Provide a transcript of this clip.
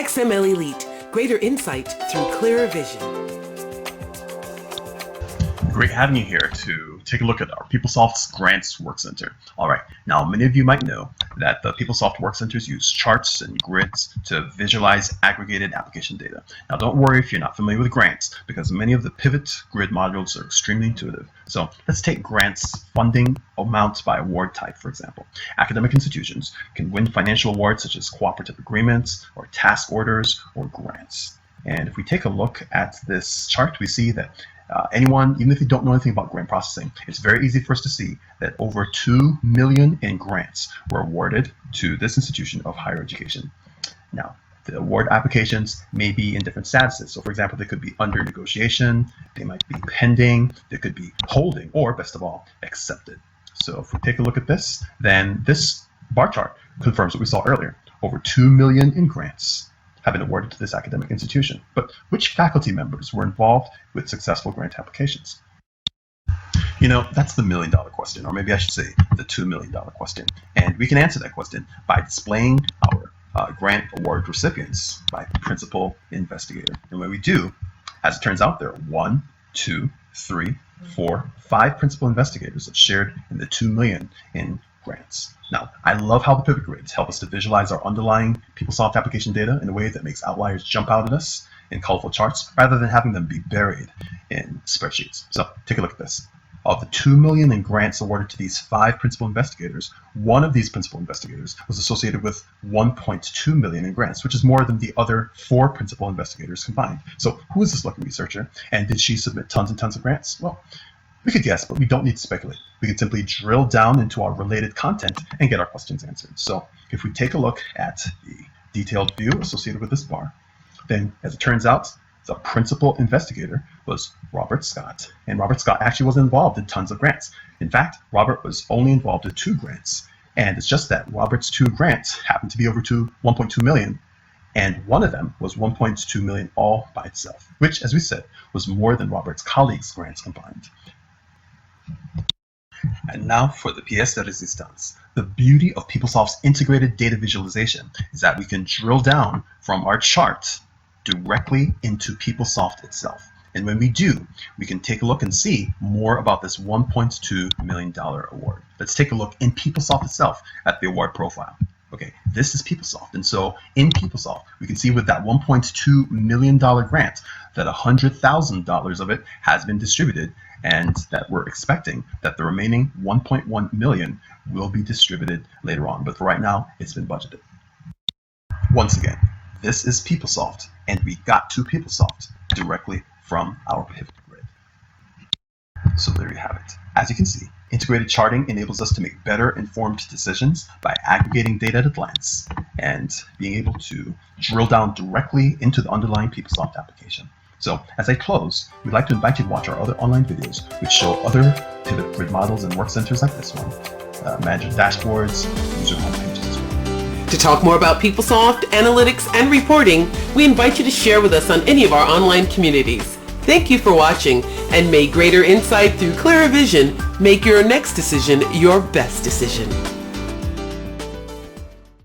XML Elite, greater insight through clearer vision. Great having you here to take a look at our PeopleSoft's Grants Work Center. All right, now many of you might know that the PeopleSoft Work Centers use charts and grids to visualize aggregated application data. Now don't worry if you're not familiar with grants, because many of the pivot grid modules are extremely intuitive. So let's take grants funding amounts by award type, for example. Academic institutions can win financial awards such as cooperative agreements or task orders or grants. And if we take a look at this chart, we see that anyone, even if you don't know anything about grant processing, it's very easy for us to see that over 2 million in grants were awarded to this institution of higher education. Now, the award applications may be in different statuses. So for example, they could be under negotiation, they might be pending, they could be holding, or best of all, accepted. So if we take a look at this, then this bar chart confirms what we saw earlier. Over 2 million in grants have been awarded to this academic institution. But which faculty members were involved with successful grant applications? You know, that's the $1 million question, or maybe I should say the $2 million question. And we can answer that question by displaying our grant award recipients by principal investigator. And when we do, as it turns out, there are 1, 2, 3, 4, 5 principal investigators that shared in the 2 million in grants. Now, I love how the pivot grids help us to visualize our underlying PeopleSoft application data in a way that makes outliers jump out at us in colorful charts rather than having them be buried in spreadsheets. So take a look at this. Of the 2 million in grants awarded to these 5 principal investigators, one of these principal investigators was associated with 1.2 million in grants, which is more than the other 4 principal investigators combined. So who is this lucky researcher, and did she submit tons and tons of grants? Well, we could guess, but we don't need to speculate. We can simply drill down into our related content and get our questions answered. So if we take a look at the detailed view associated with this bar, then as it turns out, the principal investigator was Robert Scott. And Robert Scott actually wasn't involved in tons of grants. In fact, Robert was only involved in 2 grants. And it's just that Robert's 2 grants happened to be over 1.2 million. And one of them was 1.2 million all by itself, which, as we said, was more than Robert's colleagues' grants combined. And now for the pièce de résistance. The beauty of PeopleSoft's integrated data visualization is that we can drill down from our chart directly into PeopleSoft itself. And when we do, we can take a look and see more about this $1.2 million award. Let's take a look in PeopleSoft itself at the award profile. Okay, this is PeopleSoft. And so in PeopleSoft, we can see with that $1.2 million grant that $100,000 of it has been distributed, and that we're expecting that the remaining 1.1 million will be distributed later on. But for right now, it's been budgeted. Once again, this is PeopleSoft, and we got to PeopleSoft directly from our pivot grid. So there you have it. As you can see, integrated charting enables us to make better informed decisions by aggregating data at a glance and being able to drill down directly into the underlying PeopleSoft application. So as I close, we'd like to invite you to watch our other online videos which show other pivot grid models and work centers like this one, manager dashboards, user homepages as well. To talk more about PeopleSoft, analytics, and reporting, we invite you to share with us on any of our online communities. Thank you for watching, and may greater insight through clearer vision make your next decision your best decision.